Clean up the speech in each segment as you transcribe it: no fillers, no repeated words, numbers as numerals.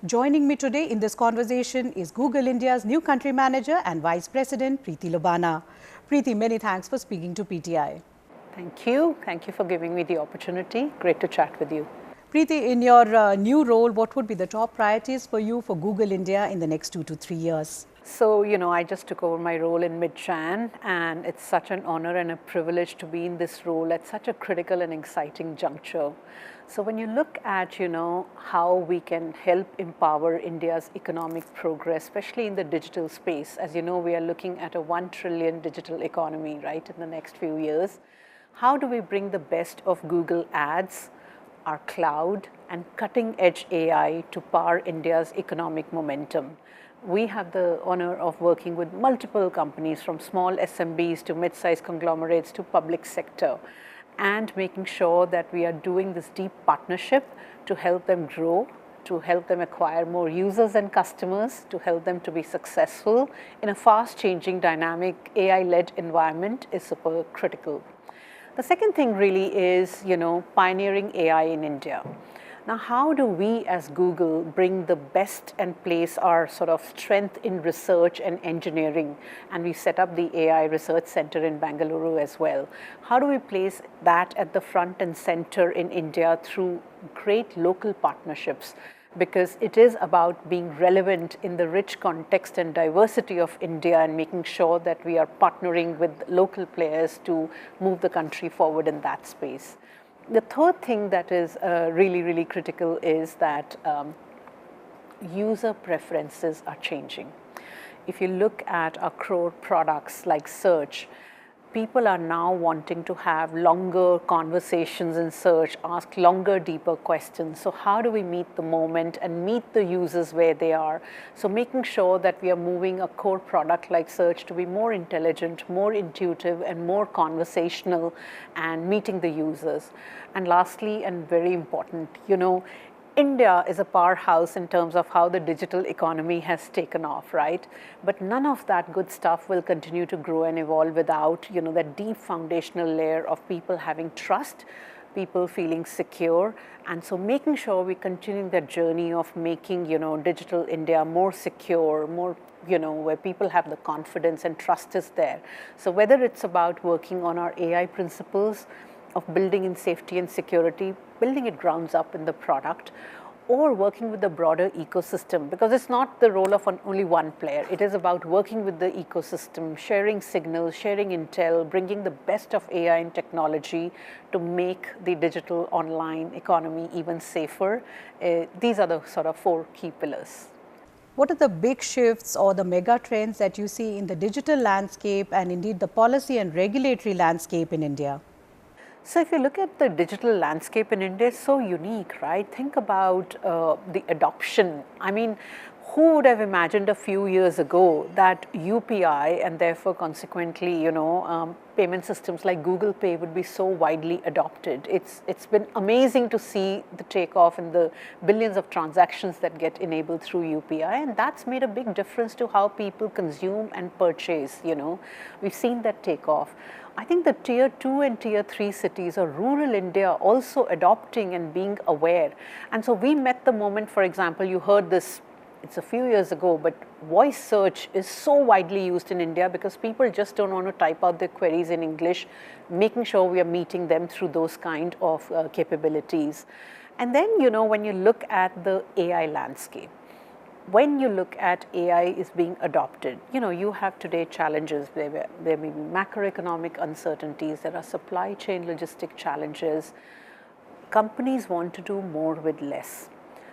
Joining me today in this conversation is Google India's new country manager and vice president, Preeti Lobana. Preeti, many thanks for speaking to PTI. Thank you. Thank you for giving me the opportunity. Great to chat with you. Preeti, in your new role, what would be the top priorities for you for Google India in the next 2 to 3 years? So, I just took over my role in mid-Jan, and it's such an honor and a privilege to be in this role at such a critical and exciting juncture. So when you look at, how we can help empower India's economic progress, especially in the digital space, as you know, we are looking at a 1 trillion digital economy, right, in the next few years. How do we bring the best of Google Ads, our cloud, and cutting-edge AI to power India's economic momentum? We have the honor of working with multiple companies, from small SMBs to mid-sized conglomerates to public sector, and making sure that we are doing this deep partnership to help them grow, to help them acquire more users and customers, to help them to be successful in a fast-changing, dynamic, AI-led environment is super critical. The second thing really is, pioneering AI in India. Now, how do we as Google bring the best and place our sort of strength in research and engineering? And we set up the AI Research Center in Bangalore as well. How do we place that at the front and center in India through great local partnerships? Because it is about being relevant in the rich context and diversity of India and making sure that we are partnering with local players to move the country forward in that space. The third thing that is really, really critical is that user preferences are changing. If you look at our core products like search, people are now wanting to have longer conversations in search, ask longer, deeper questions. So how do we meet the moment and meet the users where they are? So making sure that we are moving a core product like search to be more intelligent, more intuitive, and more conversational, and meeting the users. And lastly, and very important, India is a powerhouse in terms of how the digital economy has taken off, right? But none of that good stuff will continue to grow and evolve without, that deep foundational layer of people having trust, people feeling secure. And so making sure we continue that journey of making, digital India more secure, more, where people have the confidence and trust is there. So whether it's about working on our AI principles, of building in safety and security, building it grounds up in the product, or working with the broader ecosystem, because it's not the role of only one player. It is about working with the ecosystem, sharing signals, sharing intel, bringing the best of AI and technology to make the digital online economy even safer. These are the sort of 4 key pillars. What are the big shifts or the mega trends that you see in the digital landscape and indeed the policy and regulatory landscape in India? So if you look at the digital landscape in India, it's so unique, right? Think about the adoption. I mean, who would have imagined a few years ago that UPI and therefore consequently, payment systems like Google Pay would be so widely adopted? It's been amazing to see the takeoff and the billions of transactions that get enabled through UPI, and that's made a big difference to how people consume and purchase. We've seen that take off. I think the tier 2 and tier 3 cities or rural India also adopting and being aware. And so we met the moment, for example, you heard this, it's a few years ago, but voice search is so widely used in India because people just don't want to type out their queries in English, making sure we are meeting them through those kind of capabilities. And then, when you look at the AI landscape, when you look at AI is being adopted, you have today challenges. There may be macroeconomic uncertainties, there are supply chain logistic challenges. Companies want to do more with less.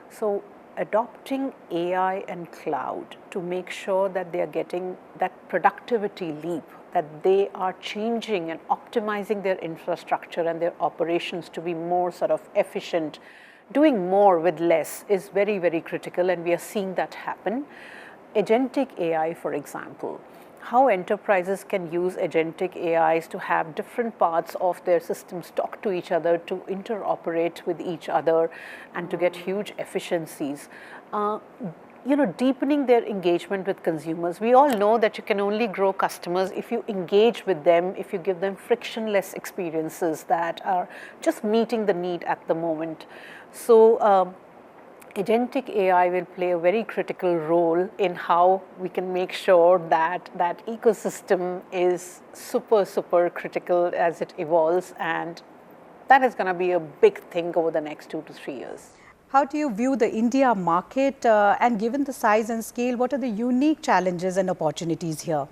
So adopting AI and cloud to make sure that they are getting that productivity leap, that they are changing and optimizing their infrastructure and their operations to be more sort of efficient, doing more with less is very, very critical, and we are seeing that happen. Agentic AI, for example, how enterprises can use agentic AIs to have different parts of their systems talk to each other, to interoperate with each other, and to get huge efficiencies. Deepening their engagement with consumers. We all know that you can only grow customers if you engage with them, if you give them frictionless experiences that are just meeting the need at the moment. So agentic AI will play a very critical role in how we can make sure that that ecosystem is super critical as it evolves, and that is going to be a big thing over the next 2 to 3 years. How do you view the India market and given the size and scale, what are the unique challenges and opportunities here?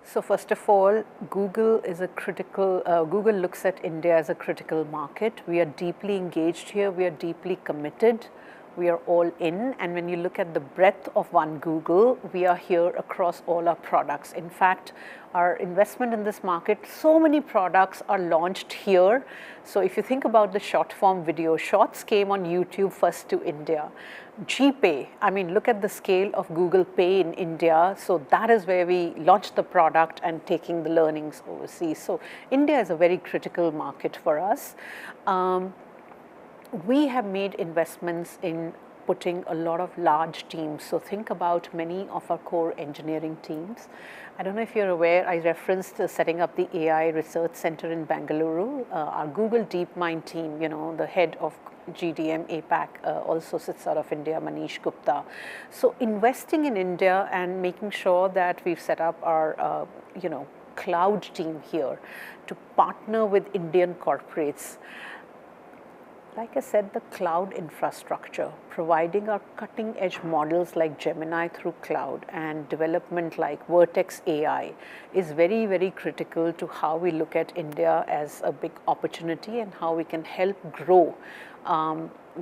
So first of all, Google is a critical, Google looks at India as a critical market. We are deeply engaged here, we are deeply committed, we are all in, and when you look at the breadth of one Google, we are here across all our products. In fact, our investment in this market, so many products are launched here. So if you think about the short form video, Shorts came on YouTube first to India. GPay, I mean, look at the scale of Google Pay in India. So that is where we launched the product and taking the learnings overseas. So India is a very critical market for us. We have made investments in putting a lot of large teams. So think about many of our core engineering teams. I don't know if you're aware, I referenced setting up the AI Research Center in Bangalore. Our Google DeepMind team, you know, the head of GDM APAC also sits out of India, Manish Gupta. So investing in India and making sure that we've set up our, cloud team here to partner with Indian corporates. Like I said, the cloud infrastructure, providing our cutting edge models like Gemini through cloud and development like Vertex AI is very critical to how we look at India as a big opportunity and how we can help grow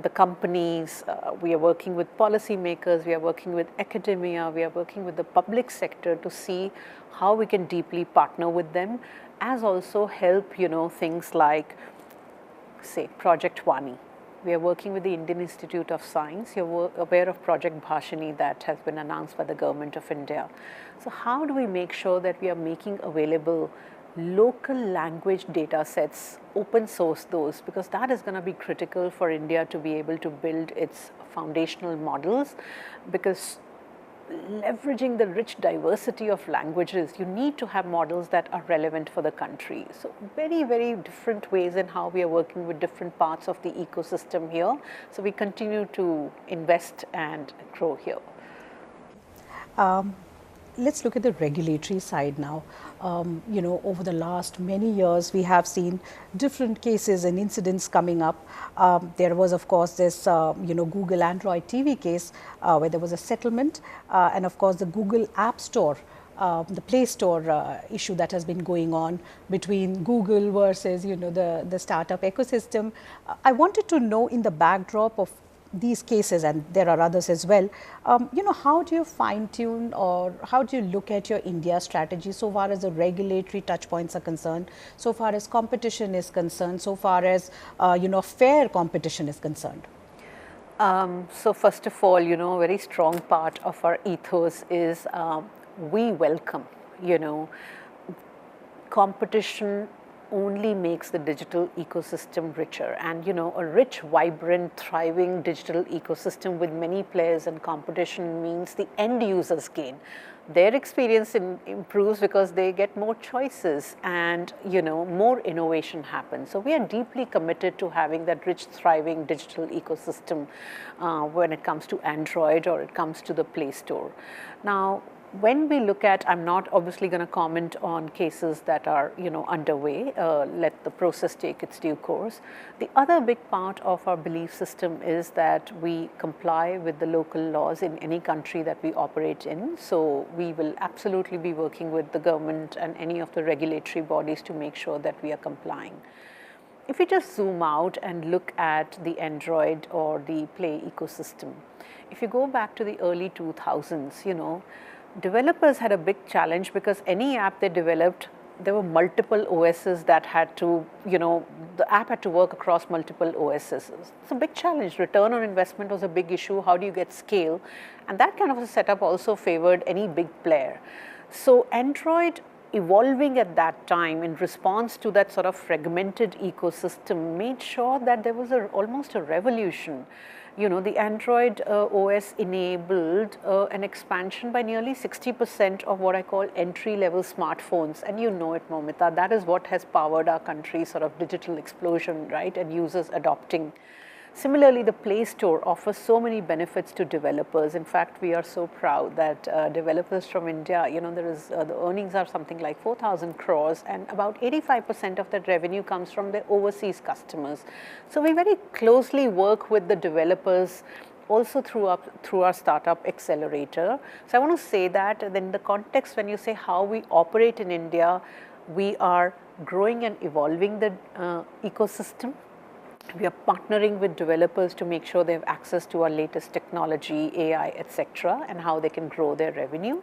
the companies. We are working with policymakers, we are working with academia, we are working with the public sector to see how we can deeply partner with them, as also help, things like, say, Project Vani. We are working with the Indian Institute of Science. You're aware of Project Bhashini that has been announced by the Government of India. So how do we make sure that we are making available local language data sets, open source those, because that is going to be critical for India to be able to build its foundational models, because leveraging the rich diversity of languages, you need to have models that are relevant for the country. So very different ways in how we are working with different parts of the ecosystem here. So we continue to invest and grow here. Let's look at the regulatory side now. Over the last many years, we have seen different cases and incidents coming up. There was, of course, this, Google Android TV case where there was a settlement, and of course, the Google App Store, the Play Store issue that has been going on between Google versus, the startup ecosystem. I wanted to know, in the backdrop of these cases, and there are others as well, how do you fine tune, or how do you look at your India strategy so far as the regulatory touch points are concerned, so far as competition is concerned, so far as, fair competition is concerned? So first of all, a very strong part of our ethos is we welcome, competition only makes the digital ecosystem richer, and a rich, vibrant, thriving digital ecosystem with many players and competition means the end users gain. Their experience improves because they get more choices, and more innovation happens. So we are deeply committed to having that rich, thriving digital ecosystem when it comes to Android or it comes to the Play Store. Now, when we look at, I'm not obviously going to comment on cases that are underway, let the process take its due course. The other big part of our belief system is that we comply with the local laws in any country that we operate in. So we will absolutely be working with the government and any of the regulatory bodies to make sure that we are complying. If we just zoom out and look at the Android or the Play ecosystem, if you go back to the early 2000s, developers had a big challenge because any app they developed, there were multiple OSs that had to, the app had to work across multiple OSs. It's a big challenge. Return on investment was a big issue. How do you get scale? And that kind of a setup also favored any big player. So Android evolving at that time in response to that sort of fragmented ecosystem made sure that there was almost a revolution. The Android OS enabled an expansion by nearly 60% of what I call entry-level smartphones. And it, that is what has powered our country's sort of digital explosion, right? And users adopting. Similarly, the Play Store offers so many benefits to developers. In fact, we are so proud that developers from India, the earnings are something like 4,000 crores, and about 85% of that revenue comes from their overseas customers. So we very closely work with the developers also through our startup accelerator. So I want to say that in the context when you say how we operate in India, we are growing and evolving the ecosystem. We are partnering with developers to make sure they have access to our latest technology, AI, etc., and how they can grow their revenue.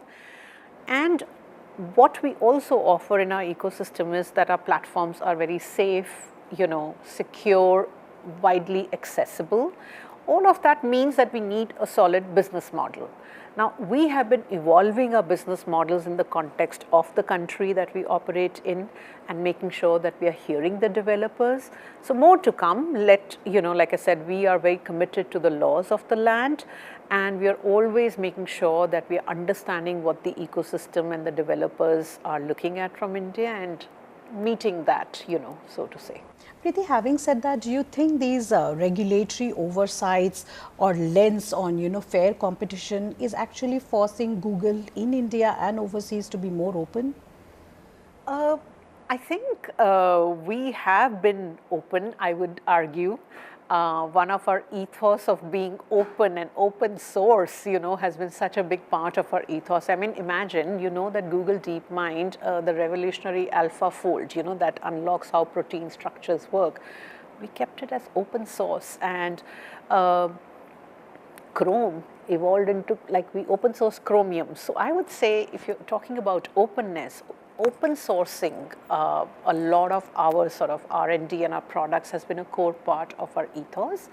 And what we also offer in our ecosystem is that our platforms are very safe, secure, widely accessible. All of that means that we need a solid business model. Now, we have been evolving our business models in the context of the country that we operate in and making sure that we are hearing the developers. So more to come. Like I said, we are very committed to the laws of the land, and we are always making sure that we are understanding what the ecosystem and the developers are looking at from India and meeting that, so to say. Preeti, having said that, do you think these regulatory oversights or lens on, fair competition is actually forcing Google in India and overseas to be more open? I think we have been open, I would argue. One of our ethos of being open and open source, has been such a big part of our ethos. I mean, imagine, that Google DeepMind, the revolutionary AlphaFold, that unlocks how protein structures work. We kept it as open source, and Chrome evolved into, we open source Chromium. So I would say, if you're talking about openness, open sourcing a lot of our sort of R&D and our products has been a core part of our ethos.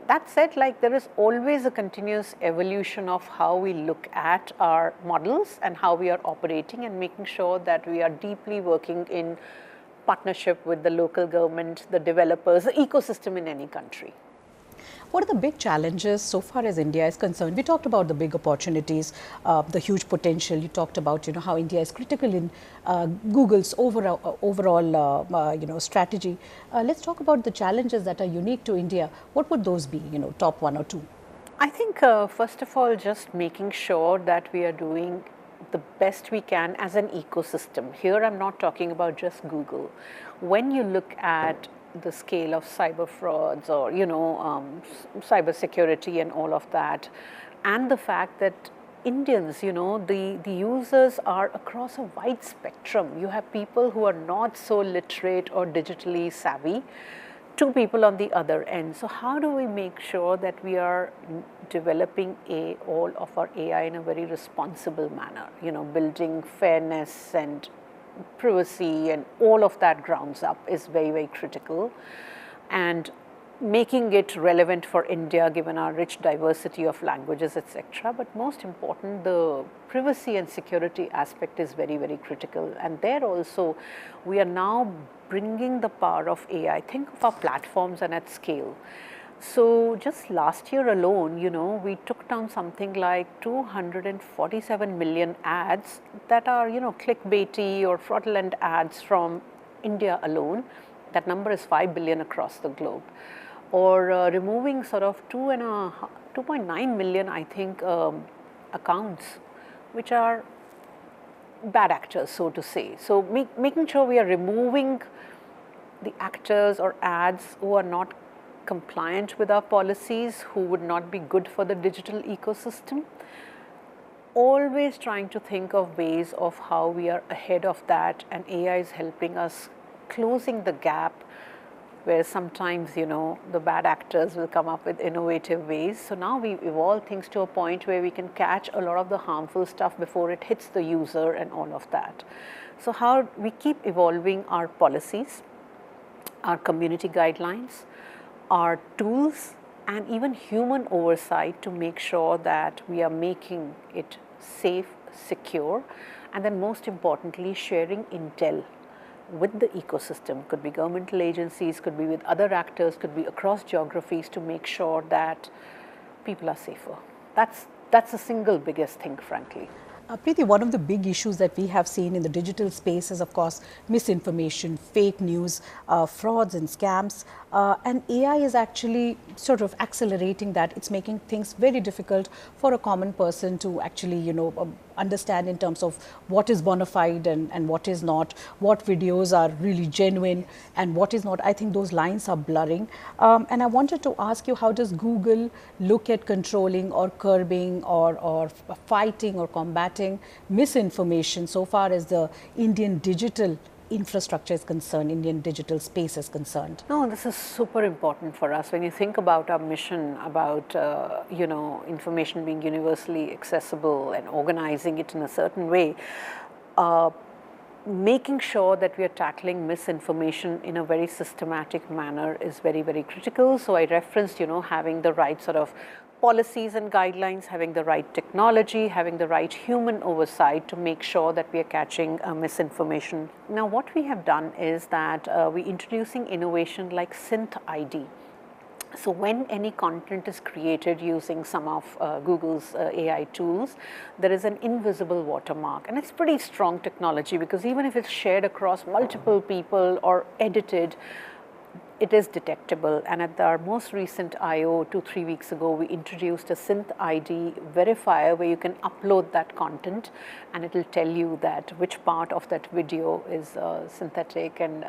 That said, there is always a continuous evolution of how we look at our models and how we are operating, and making sure that we are deeply working in partnership with the local government, the developers, the ecosystem in any country. What are the big challenges so far as India is concerned? We talked about the big opportunities, the huge potential. You talked about, how India is critical in Google's overall strategy. Let's talk about the challenges that are unique to India. What would those be, top one or two? I think, first of all, just making sure that we are doing the best we can as an ecosystem. Here, I'm not talking about just Google. When you look at the scale of cyber frauds or, cyber security and all of that, and the fact that Indians, the users are across a wide spectrum. You have people who are not so literate or digitally savvy, to people on the other end. So how do we make sure that we are developing all of our AI in a very responsible manner, building fairness and privacy and all of that grounds up is very, very critical, and making it relevant for India given our rich diversity of languages, etc. But most important, the privacy and security aspect is very, very critical. And there also, we are now bringing the power of AI. Think of our platforms and at scale. So just last year alone, we took down something like 247 million ads that are, clickbaity or fraudulent ads from India alone. That number is 5 billion across the globe. Or removing sort of 2.9 million, I think, accounts which are bad actors, so to say. So making sure we are removing the actors or ads who are not compliant with our policies, who would not be good for the digital ecosystem. Always trying to think of ways of how we are ahead of that, and AI is helping us closing the gap where sometimes, the bad actors will come up with innovative ways. So now we've evolved things to a point where we can catch a lot of the harmful stuff before it hits the user and all of that. So how we keep evolving our policies, our community guidelines, our tools, and even human oversight to make sure that we are making it safe, secure, and then most importantly, sharing intel with the ecosystem. Could be governmental agencies, could be with other actors, could be across geographies, to make sure that people are safer. That's the single biggest thing, frankly. Preeti, one of the big issues that we have seen in the digital space is, of course, misinformation, fake news, frauds and scams. And AI is actually sort of accelerating that. It's making things very difficult for a common person to actually, understand in terms of what is bona fide and what is not, what videos are really genuine and what is not. I think those lines are blurring. And I wanted to ask you, how does Google look at controlling or curbing or fighting or combating misinformation so far as the Indian digital infrastructure is concerned, Indian digital space is concerned? No, this is super important for us. When you think about our mission about, information being universally accessible and organizing it in a certain way, making sure that we are tackling misinformation in a very systematic manner is very, very critical. So I referenced, having the right sort of policies and guidelines, having the right technology, having the right human oversight to make sure that we are catching misinformation. Now, what we have done is that we're introducing innovation like Synth ID. So when any content is created using some of Google's AI tools, there is an invisible watermark, and it's pretty strong technology because even if it's shared across multiple people or edited, it is detectable. And at our most recent I/O 2-3 weeks ago, we introduced a Synth ID verifier where you can upload that content and it will tell you that which part of that video is synthetic and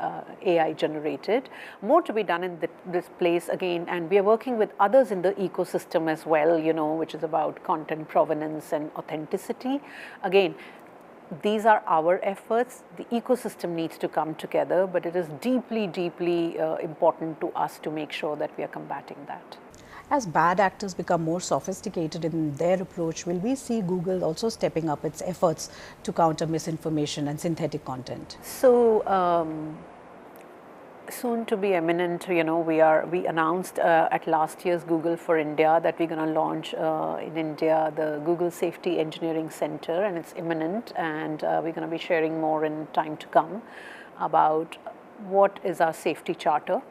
AI generated. More to be done in this place again, and we are working with others in the ecosystem as well, which is about content provenance and authenticity. Again, these are our efforts. The ecosystem needs to come together, but it is deeply, deeply important to us to make sure that we are combating that. As bad actors become more sophisticated in their approach, will we see Google also stepping up its efforts to counter misinformation and synthetic content? So, soon to be imminent, we announced at last year's Google for India that we're going to launch in India the Google Safety Engineering Center, and it's imminent, and we're going to be sharing more in time to come about what is our safety charter,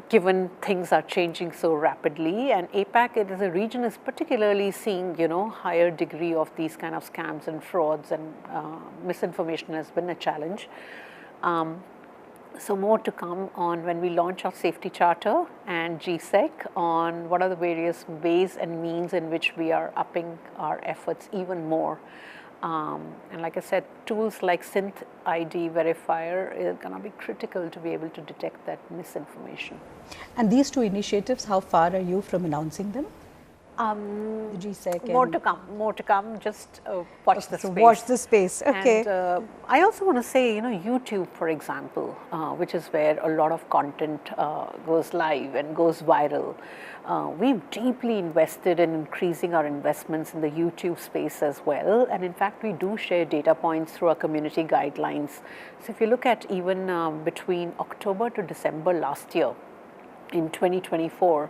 given things are changing so rapidly. And APAC, as a region, is particularly seeing, higher degree of these kind of scams and frauds, and misinformation has been a challenge. So more to come on when we launch our safety charter and GSEC on what are the various ways and means in which we are upping our efforts even more. And like I said, tools like Synth ID verifier is going to be critical to be able to detect that misinformation. And these two initiatives, how far are you from announcing them? The GSEC. More to come. Just watch the space. Watch the space. Okay. And I also want to say, YouTube, for example, which is where a lot of content goes live and goes viral. We've deeply invested in increasing our investments in the YouTube space as well. And in fact, we do share data points through our community guidelines. So if you look at even between October to December last year, in 2024,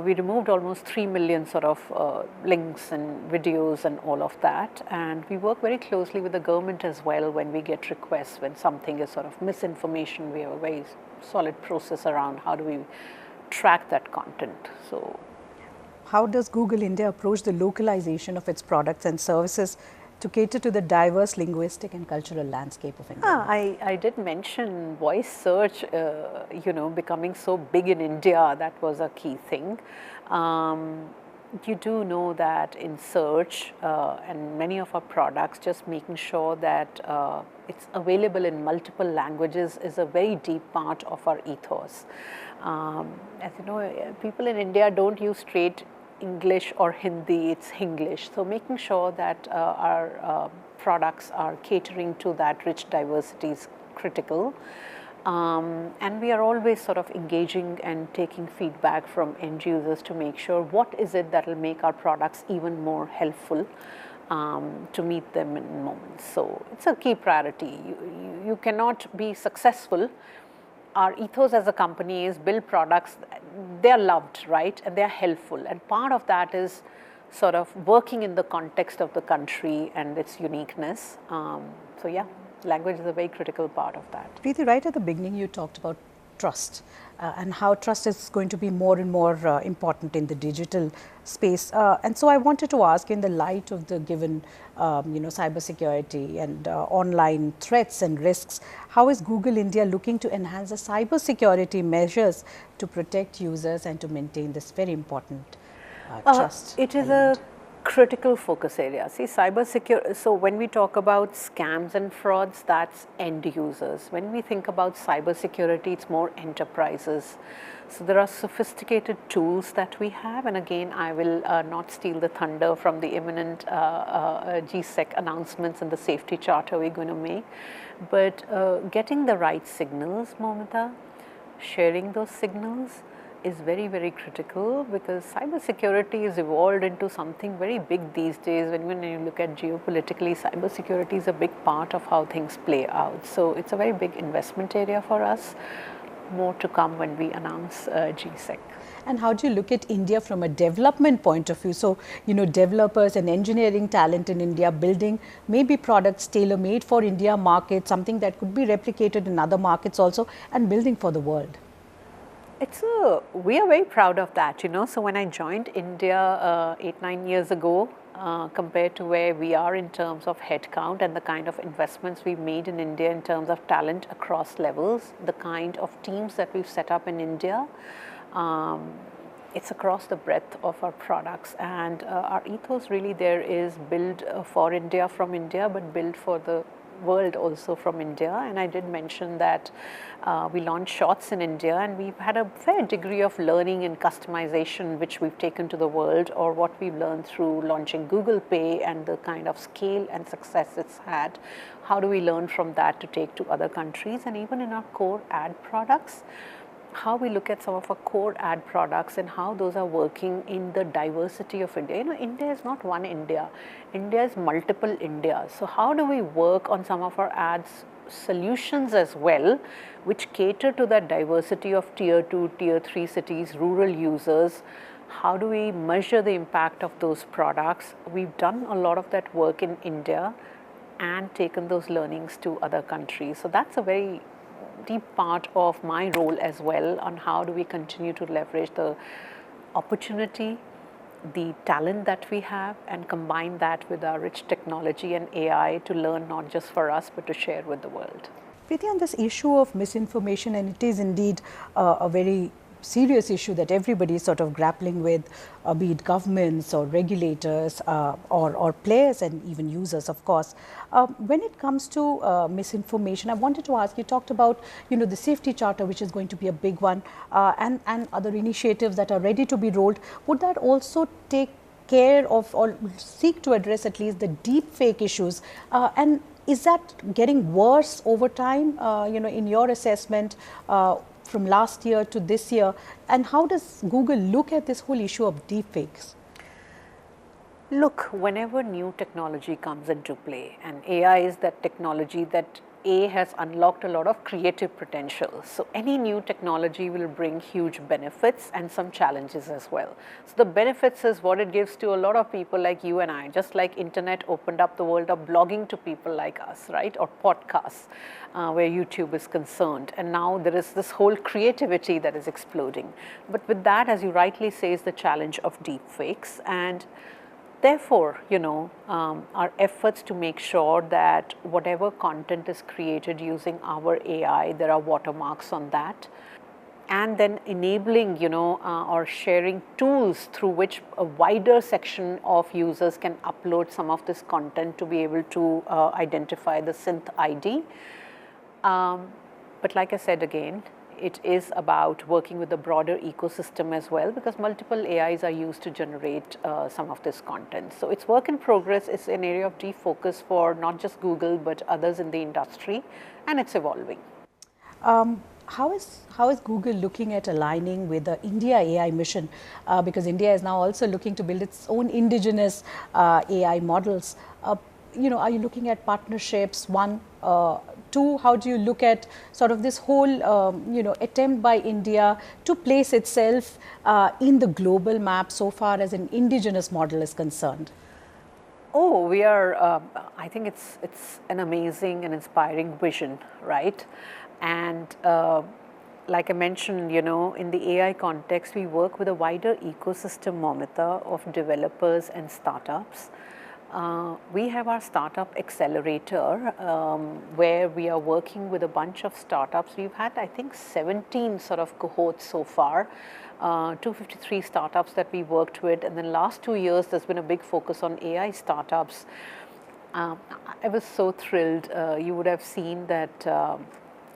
we removed almost 3 million sort of links and videos and all of that. And we work very closely with the government as well when we get requests, when something is sort of misinformation. We have a very solid process around how do we track that content. So, how does Google India approach the localization of its products and services to cater to the diverse linguistic and cultural landscape of India? I did mention voice search, becoming so big in India. That was a key thing. You do know that in search and many of our products, just making sure that it's available in multiple languages is a very deep part of our ethos. As you know, people in India don't use straight English or Hindi, it's Hinglish. So making sure that our products are catering to that rich diversity is critical. And we are always sort of engaging and taking feedback from end users to make sure what is it that will make our products even more helpful to meet them in moments. So it's a key priority. You cannot be successful. Our ethos as a company is build products, they are loved, right, and they are helpful. And part of that is sort of working in the context of the country and its uniqueness. So yeah, language is a very critical part of that. Preeti, right at the beginning you talked about trust and how trust is going to be more and more important in the digital space. And so I wanted to ask, in the light of the given cybersecurity and online threats and risks, how is Google India looking to enhance the cybersecurity measures to protect users and to maintain this very important trust? It is a critical focus area. See, cybersecurity, so when we talk about scams and frauds, that's end users. When we think about cybersecurity, it's more enterprises. So there are sophisticated tools that we have, and again, I will not steal the thunder from the imminent GSEC announcements and the safety charter we're going to make, but getting the right signals, Momita, sharing those signals is very, very critical, because cybersecurity is evolved into something very big these days. When you look at geopolitically, cybersecurity is a big part of how things play out. So it's a very big investment area for us. More to come when we announce GSEC. And how do you look at India from a development point of view? So, developers and engineering talent in India building maybe products tailor-made for India market, something that could be replicated in other markets also, and building for the world. We are very proud of that, So when I joined India 8-9 years ago, compared to where we are in terms of headcount and the kind of investments we've made in India in terms of talent across levels, the kind of teams that we've set up in India, it's across the breadth of our products. And our ethos really there is build for India from India, but build for the world also from India. And I did mention that we launched Shorts in India, and we've had a fair degree of learning and customization which we've taken to the world, or what we've learned through launching Google Pay and the kind of scale and success it's had. How do we learn from that to take to other countries? And even in our core ad products, how we look at some of our core ad products and how those are working in the diversity of India. India is not one India. India is multiple Indias. So how do we work on some of our ads solutions as well, which cater to that diversity of tier 2, tier 3 cities, rural users? How do we measure the impact of those products? We've done a lot of that work in India and taken those learnings to other countries. So that's a very deep part of my role as well, on how do we continue to leverage the opportunity, the talent that we have, and combine that with our rich technology and AI to learn not just for us, but to share with the world. Preeti, on this issue of misinformation, and it is indeed a very serious issue that everybody is sort of grappling with, be it governments or regulators or players and even users, of course. When it comes to misinformation, I wanted to ask, you talked about, the safety charter, which is going to be a big one, and other initiatives that are ready to be rolled. Would that also take care of, or seek to address at least, the deepfake issues? And is that getting worse over time, in your assessment, from last year to this year? And how does Google look at this whole issue of deepfakes? Look, whenever new technology comes into play, and AI is that technology that has unlocked a lot of creative potential. So any new technology will bring huge benefits and some challenges as well. So the benefits is what it gives to a lot of people like you and I, just like internet opened up the world of blogging to people like us, right? Or podcasts, where YouTube is concerned. And now there is this whole creativity that is exploding. But with that, as you rightly say, is the challenge of deepfakes. And therefore, our efforts to make sure that whatever content is created using our AI, there are watermarks on that. And then enabling, or sharing tools through which a wider section of users can upload some of this content to be able to identify the synth ID. But like I said again, it is about working with the broader ecosystem as well, because multiple AIs are used to generate some of this content. So it's work in progress. It's an area of deep focus for not just Google, but others in the industry, and it's evolving. How is Google looking at aligning with the India AI mission? Because India is now also looking to build its own indigenous AI models. Are you looking at partnerships? One, two, how do you look at sort of this whole, attempt by India to place itself in the global map so far as an indigenous model is concerned? Oh, we are, I think it's an amazing and inspiring vision, right? And like I mentioned, you know, in the AI context, we work with a wider ecosystem, Momita, of developers and startups. We have our startup accelerator where we are working with a bunch of startups. We've had, I think, 17 sort of cohorts so far, 253 startups that we worked with. And then last 2 years, there's been a big focus on AI startups. I was so thrilled. You would have seen that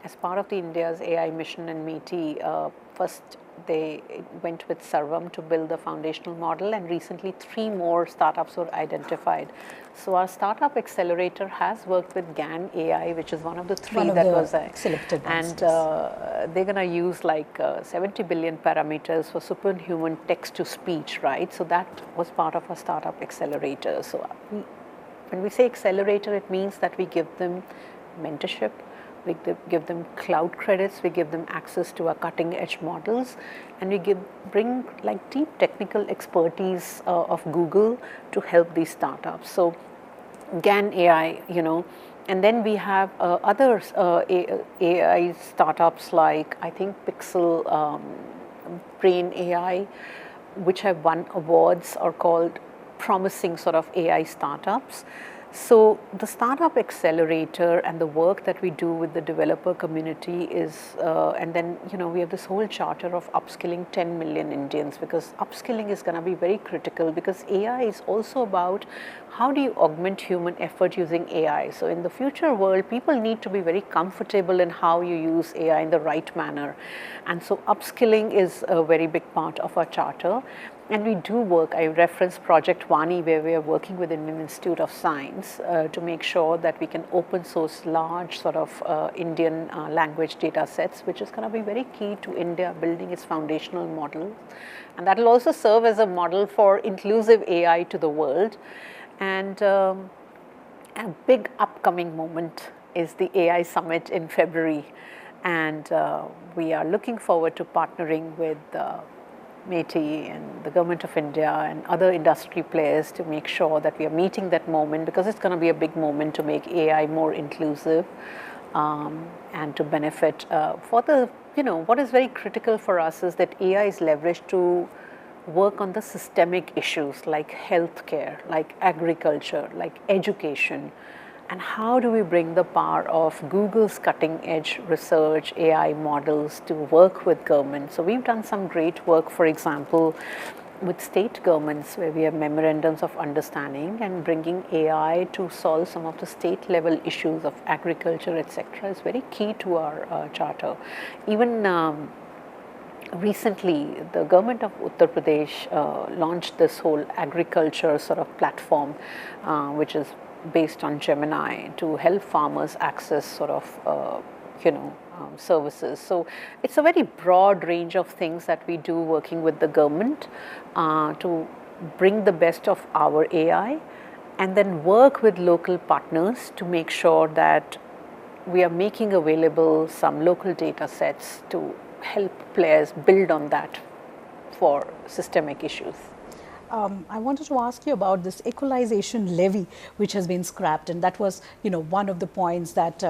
as part of the India's AI mission and MeitY, first they went with Sarvam to build the foundational model, and recently 3 more startups were identified. So our startup accelerator has worked with GAN AI, which is one of the 3 that was selected ones, and they're going to use like 70 billion parameters for superhuman text to speech, right? So that was part of our startup accelerator. So when we say accelerator, it means that we give them mentorship, we give them cloud credits, we give them access to our cutting edge models, and we bring like deep technical expertise of Google to help these startups. So GAN AI, you know, and then we have other AI startups like I think Pixel, Brain AI, which have won awards or called promising sort of AI startups. So the startup accelerator and the work that we do with the developer community is, and then, you know, we have this whole charter of upskilling 10 million Indians, because upskilling is going to be very critical, because AI is also about how do you augment human effort using AI. So in the future world, people need to be very comfortable in how you use AI in the right manner. And so upskilling is a very big part of our charter. And we do work, I referenced Project Vani, where we are working with Indian Institute of Science to make sure that we can open source large sort of Indian language data sets, which is going to be very key to India building its foundational model. And that will also serve as a model for inclusive AI to the world. And a big upcoming moment is the AI Summit in February. And we are looking forward to partnering with MeitY and the Government of India and other industry players to make sure that we are meeting that moment, because it's going to be a big moment to make AI more inclusive and to benefit for the, you know, what is very critical for us is that AI is leveraged to work on the systemic issues like healthcare, like agriculture, like education. And how do we bring the power of Google's cutting edge research, AI models to work with government? So we've done some great work, for example, with state governments, where we have memorandums of understanding, and bringing AI to solve some of the state level issues of agriculture, etc., is very key to our charter. Even recently, the government of Uttar Pradesh launched this whole agriculture sort of platform, which is based on Gemini, to help farmers access sort of, services. So it's a very broad range of things that we do working with the government to bring the best of our AI, and then work with local partners to make sure that we are making available some local data sets to help players build on that for systemic issues. I wanted to ask you about this equalization levy, which has been scrapped, and that was, one of the points that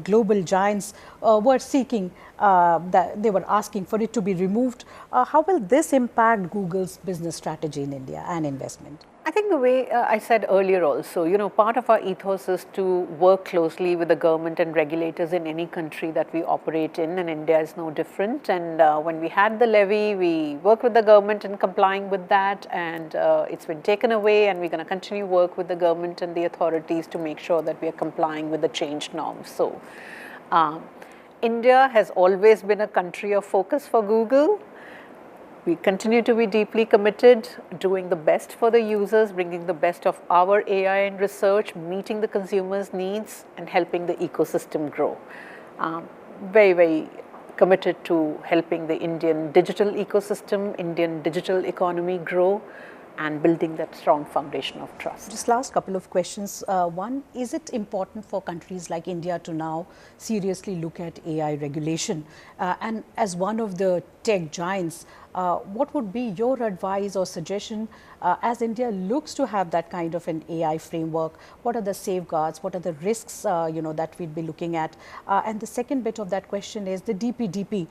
global giants were seeking. That they were asking for it to be removed. How will this impact Google's business strategy in India and investment? I think the way I said earlier also, part of our ethos is to work closely with the government and regulators in any country that we operate in, and India is no different. And when we had the levy, we worked with the government in complying with that, and it's been taken away, and we're going to continue work with the government and the authorities to make sure that we are complying with the changed norms. So India has always been a country of focus for Google. We continue to be deeply committed, doing the best for the users, bringing the best of our AI and research, meeting the consumers' needs, and helping the ecosystem grow. Very, very committed to helping the Indian digital ecosystem, Indian digital economy grow, and building that strong foundation of trust. Just last couple of questions. One, is it important for countries like India to now seriously look at AI regulation? And as one of the tech giants, what would be your advice or suggestion as India looks to have that kind of an AI framework? What are the safeguards? What are the risks that we'd be looking at? And the second bit of that question is the DPDP,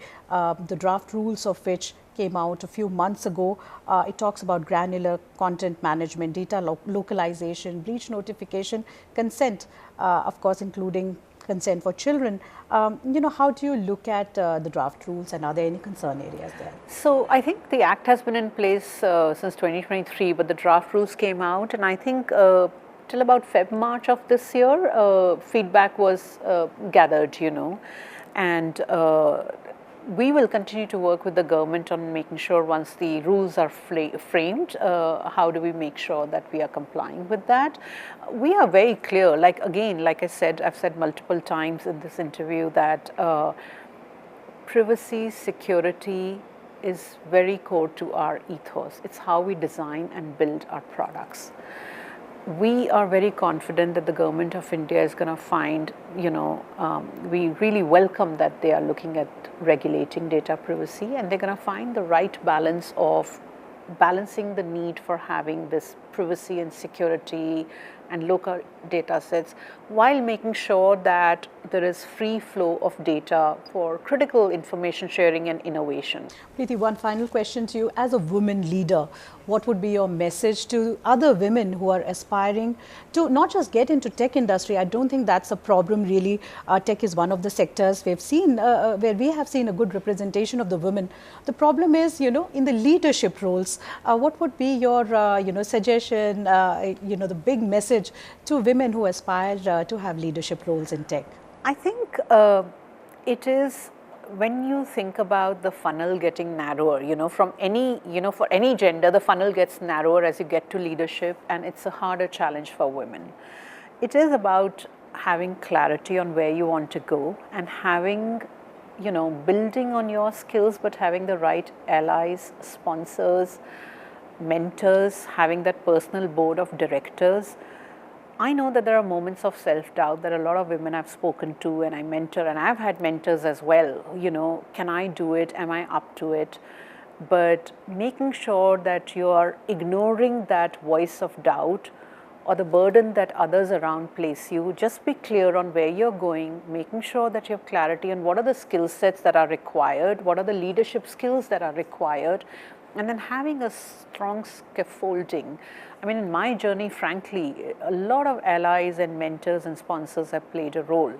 the draft rules of which came out a few months ago. It talks about granular content management, data localization, breach notification, consent, of course, including consent for children. How do you look at the draft rules, and are there any concern areas there? So I think the Act has been in place since 2023, but the draft rules came out, and I think till about March of this year, feedback was gathered, and we will continue to work with the government on making sure once the rules are framed, how do we make sure that we are complying with that. We are very clear, like I said, I've said multiple times in this interview that privacy, security is very core to our ethos. It's how we design and build our products. We are very confident that the government of India is going to find, we really welcome that they are looking at regulating data privacy, and they're going to find the right balance of balancing the need for having this privacy and security and local data sets while making sure that there is free flow of data for critical information sharing and innovation. Preeti, one final question to you. As a woman leader, what would be your message to other women who are aspiring to not just get into tech industry? I don't think that's a problem really. Tech is one of the sectors we've seen where we have seen a good representation of the women. The problem is, in the leadership roles, what would be your, suggestion, the big message to women who aspire to have leadership roles in tech? I think it is when you think about the funnel getting narrower, from any, for any gender, the funnel gets narrower as you get to leadership, and it's a harder challenge for women. It is about having clarity on where you want to go and having, building on your skills, but having the right allies, sponsors, mentors, having that personal board of directors. I know that there are moments of self-doubt that a lot of women I've spoken to and I mentor, and I've had mentors as well, can I do it? Am I up to it? But making sure that you are ignoring that voice of doubt or the burden that others around place you, just be clear on where you're going, making sure that you have clarity on what are the skill sets that are required, what are the leadership skills that are required, and then having a strong scaffolding. I mean, in my journey, frankly, a lot of allies and mentors and sponsors have played a role,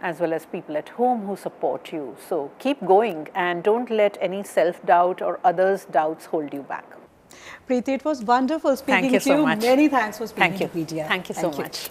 as well as people at home who support you. So keep going and don't let any self-doubt or others' doubts hold you back. Preeti, it was wonderful speaking to you. Thank you so much. Many thanks for speaking to Preeti. Thank you so much.